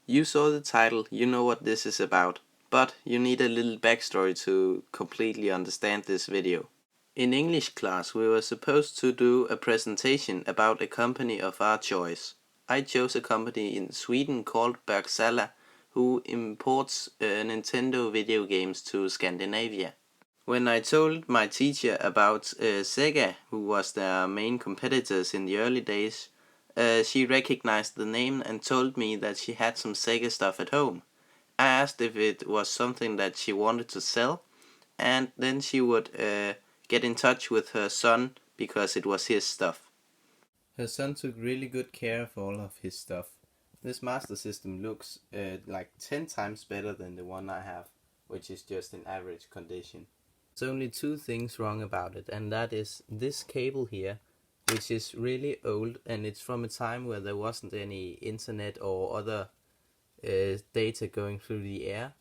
You saw the title, you know what this is about, but you need a little backstory to completely understand this video. In English class we were supposed to do a presentation about a company of our choice. I chose a company in Sweden called Bergsala, who imports Nintendo video games to Scandinavia. When I told my teacher about Sega, who was their main competitors in the early days, she recognized the name and told me that she had some Sega stuff at home. I asked if it was something that she wanted to sell, and then she would get in touch with her son because it was his stuff. Her son took really good care of all of his stuff. This Master System looks like 10 times better than the one I have, which is just in average condition. There's only two things wrong about it, and that is this cable here, which is really old, and it's from a time where there wasn't any internet or other data going through the air,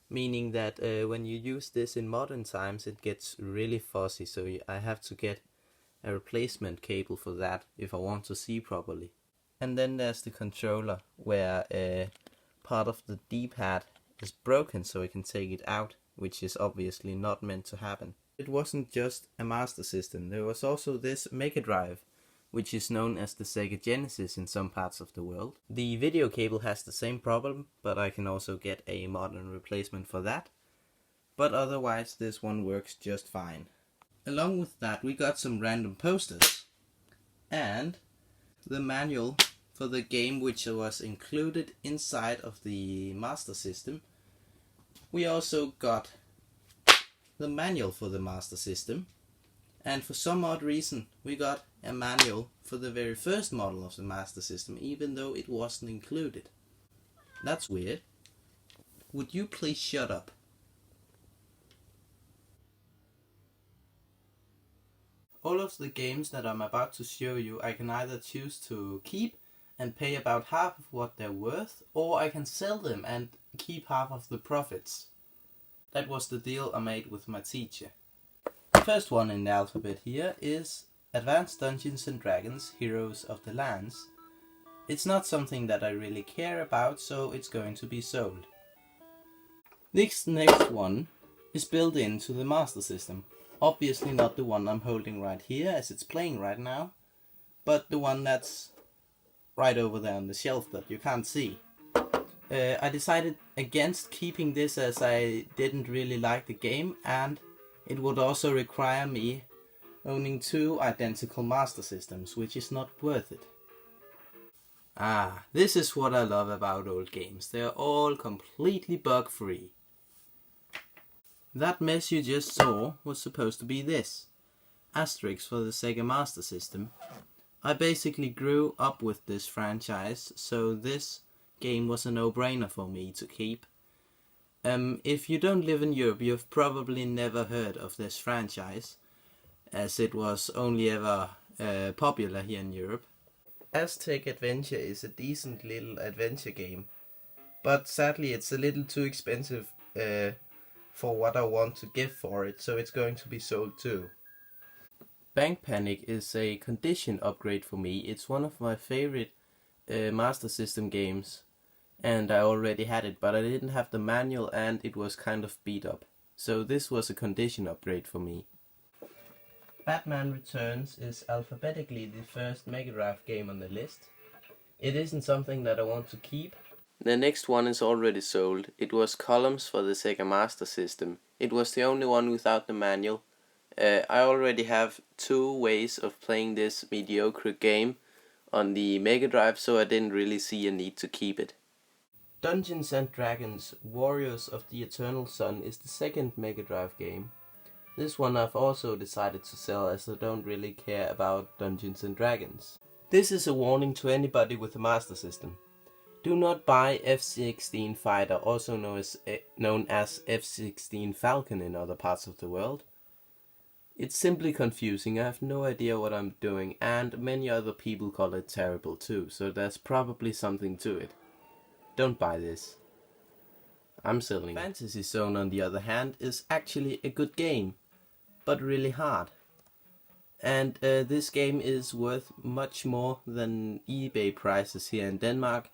meaning that when you use this in modern times it gets really fuzzy, so I have to get a replacement cable for that if I want to see properly. And then there's the controller, where part of the D-pad is broken, so I can take it out, which is obviously not meant to happen. It wasn't just a Master System, there was also this Mega Drive, which is known as the Sega Genesis in some parts of the world. The video cable has the same problem, but I can also get a modern replacement for that. But otherwise this one works just fine. Along with that we got some random posters and the manual for the game, which was included inside of the Master System. We also got the manual for the Master System, and for some odd reason we got a manual for the very first model of the Master System, even though it wasn't included. That's weird. Would you please shut up? All of the games that I'm about to show you I can either choose to keep and pay about half of what they're worth, or I can sell them and keep half of the profits. That was the deal I made with my teacher. The first one in the alphabet here is Advanced Dungeons and Dragons Heroes of the Lands. It's not something that I really care about, so it's going to be sold. This next one is built into the Master System. Obviously not the one I'm holding right here as it's playing right now, but the one that's right over there on the shelf that you can't see. I decided against keeping this as I didn't really like the game, and it would also require me owning two identical Master Systems, which is not worth it. This is what I love about old games. They're all completely bug-free. That mess you just saw was supposed to be this. Asterix for the Sega Master System. I basically grew up with this franchise, so this game was a no-brainer for me to keep. If you don't live in Europe, you've probably never heard of this franchise, as it was only ever popular here in Europe. Aztec Adventure is a decent little adventure game, but sadly it's a little too expensive for what I want to give for it, so it's going to be sold too. Bank Panic is a condition upgrade for me. It's one of my favorite Master System games, and I already had it, but I didn't have the manual and it was kind of beat up. So this was a condition upgrade for me. Batman Returns is alphabetically the first Mega Drive game on the list. It isn't something that I want to keep. The next one is already sold. It was Columns for the Sega Master System. It was the only one without the manual. I already have two ways of playing this mediocre game on the Mega Drive, so I didn't really see a need to keep it. Dungeons and Dragons Warriors of the Eternal Sun is the second Mega Drive game. This one I've also decided to sell as I don't really care about Dungeons and Dragons. This is a warning to anybody with a Master System. Do not buy F-16 Fighter, also known as F-16 Falcon in other parts of the world. It's simply confusing, I have no idea what I'm doing, and many other people call it terrible too, so there's probably something to it. Don't buy this. I'm selling. Fantasy Zone, on the other hand, is actually a good game, but really hard. And this game is worth much more than eBay prices here in Denmark,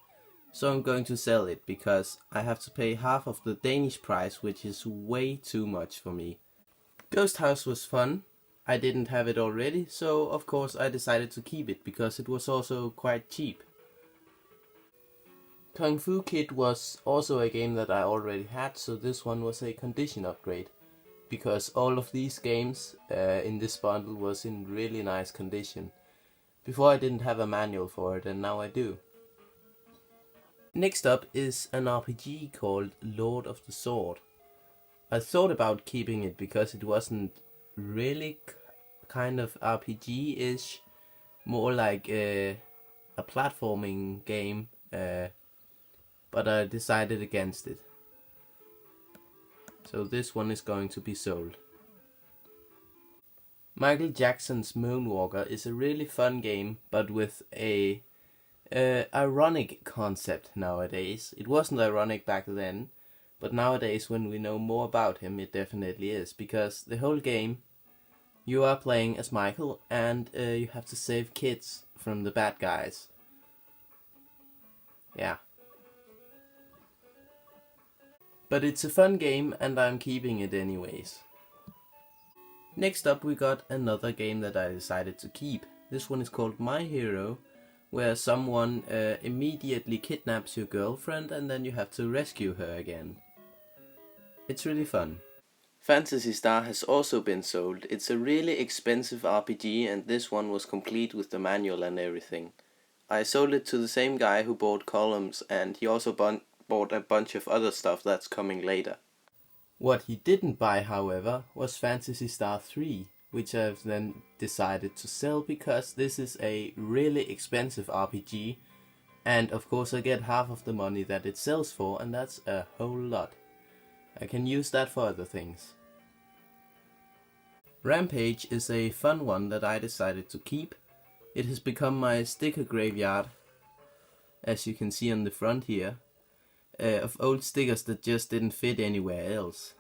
So I'm going to sell it because I have to pay half of the Danish price, which is way too much for me. Ghost House was fun. I didn't have it already, so of course I decided to keep it because it was also quite cheap. Kung Fu Kid was also a game that I already had, so this one was a condition upgrade. Because all of these games in this bundle was in really nice condition. Before I didn't have a manual for it, and now I do. Next up is an RPG called Lord of the Sword. I thought about keeping it because it wasn't really kind of RPG-ish, more like a platforming game, but I decided against it. So this one is going to be sold. Michael Jackson's Moonwalker is a really fun game, but with a ironic concept nowadays. It wasn't ironic back then, but nowadays when we know more about him it definitely is, because the whole game you are playing as Michael and you have to save kids from the bad guys. Yeah. But it's a fun game and I'm keeping it anyways. Next up we got another game that I decided to keep. This one is called My Hero, where someone immediately kidnaps your girlfriend and then you have to rescue her again. It's really fun. Phantasy Star has also been sold. It's a really expensive RPG and this one was complete with the manual and everything. I sold it to the same guy who bought Columns, and he also bought a bunch of other stuff that's coming later. What he didn't buy, however, was Phantasy Star 3, which I've then decided to sell because this is a really expensive RPG, and of course I get half of the money that it sells for, and that's a whole lot. I can use that for other things. Rampage is a fun one that I decided to keep. It has become my sticker graveyard, as you can see on the front here, of old stickers that just didn't fit anywhere else.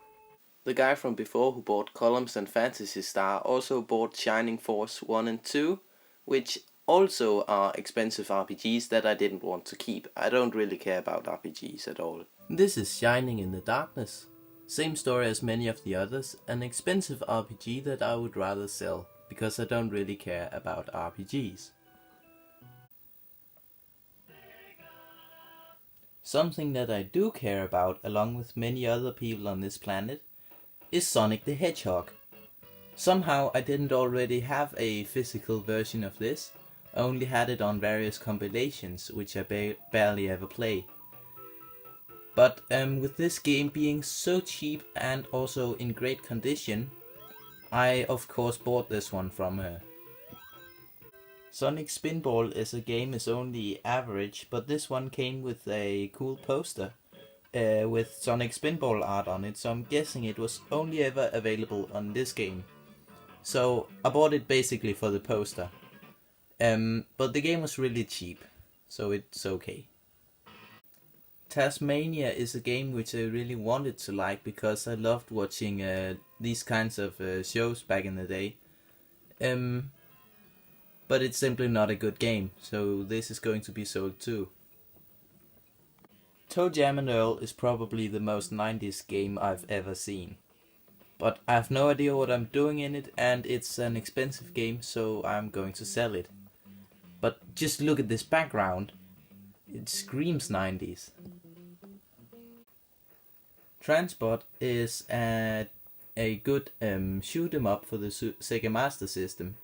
The guy from before who bought Columns and Phantasy Star also bought Shining Force 1 and 2, which also are expensive RPGs that I didn't want to keep. I don't really care about RPGs at all. This is Shining in the Darkness. Same story as many of the others, an expensive RPG that I would rather sell, because I don't really care about RPGs. Something that I do care about, along with many other people on this planet, is Sonic the Hedgehog. Somehow I didn't already have a physical version of this, I only had it on various compilations, which I barely ever play. But with this game being so cheap and also in great condition, I of course bought this one from her. Sonic Spinball is a game is only average, but this one came with a cool poster with Sonic Spinball art on it, so I'm guessing it was only ever available on this game. So I bought it basically for the poster. But the game was really cheap, so it's okay. Tasmania is a game which I really wanted to like because I loved watching these kinds of shows back in the day. But it's simply not a good game, so this is going to be sold too. Toe Jam and Earl is probably the most 90s game I've ever seen. But I have no idea what I'm doing in it, and it's an expensive game, so I'm going to sell it. But just look at this background. It screams 90s. Transport is a good shoot 'em up for the Sega Master System.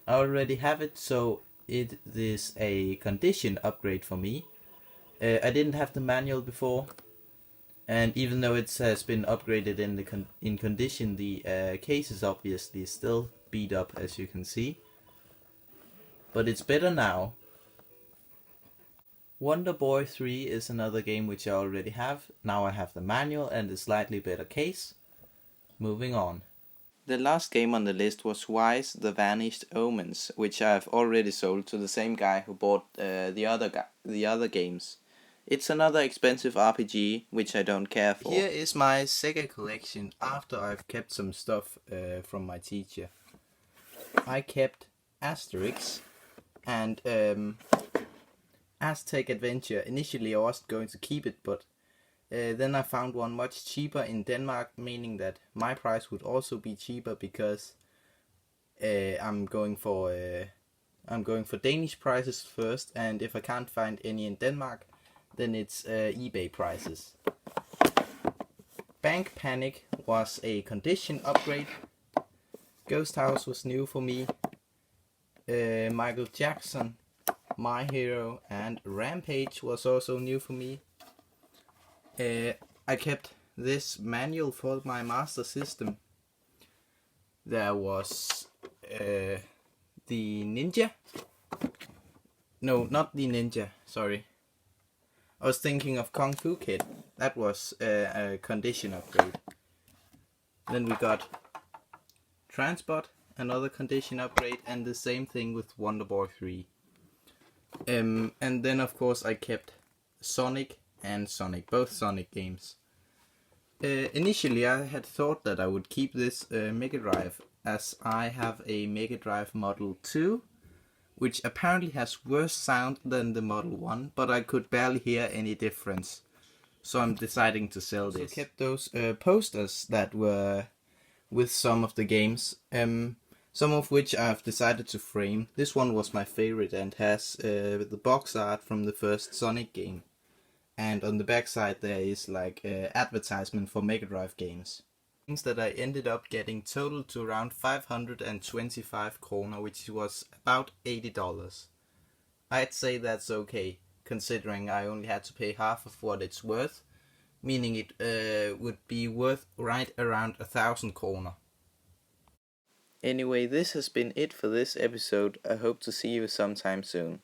I already have it, so it is a condition upgrade for me. I didn't have the manual before, and even though it has been upgraded in condition, the case is obviously still beat up, as you can see. But it's better now. Wonder Boy 3 is another game which I already have. Now I have the manual and a slightly better case. Moving on. The last game on the list was Wise the Vanished Omens, which I have already sold to the same guy who bought the other games. It's another expensive RPG which I don't care for. Here is my Sega Collection after I've kept some stuff from my teacher. I kept Asterix and Aztec Adventure. Initially I wasn't going to keep it, but then I found one much cheaper in Denmark, meaning that my price would also be cheaper because I'm going for Danish prices first, and if I can't find any in Denmark, then it's eBay prices. Bank Panic was a condition upgrade. Ghost House was new for me. Michael Jackson, My Hero, and Rampage was also new for me. I kept this manual for my Master System. There was the Ninja. No, not the Ninja, sorry. I was thinking of Kung Fu Kid. That was a condition upgrade. Then we got Transport, another condition upgrade, and the same thing with Wonder Boy 3. And then of course I kept Sonic and Sonic, both Sonic games. Initially I had thought that I would keep this Mega Drive, as I have a Mega Drive Model 2, which apparently has worse sound than the Model 1, but I could barely hear any difference. So I'm deciding to sell this. I kept those posters that were with some of the games, some of which I've decided to frame. This one was my favorite and has the box art from the first Sonic game. And on the back side there is like advertisement for Mega Drive games. Things that I ended up getting total to around 525 kroner, which was about $80. I'd say that's okay, considering I only had to pay half of what it's worth, meaning it would be worth right around 1,000 kroner. Anyway, this has been it for this episode. I hope to see you sometime soon.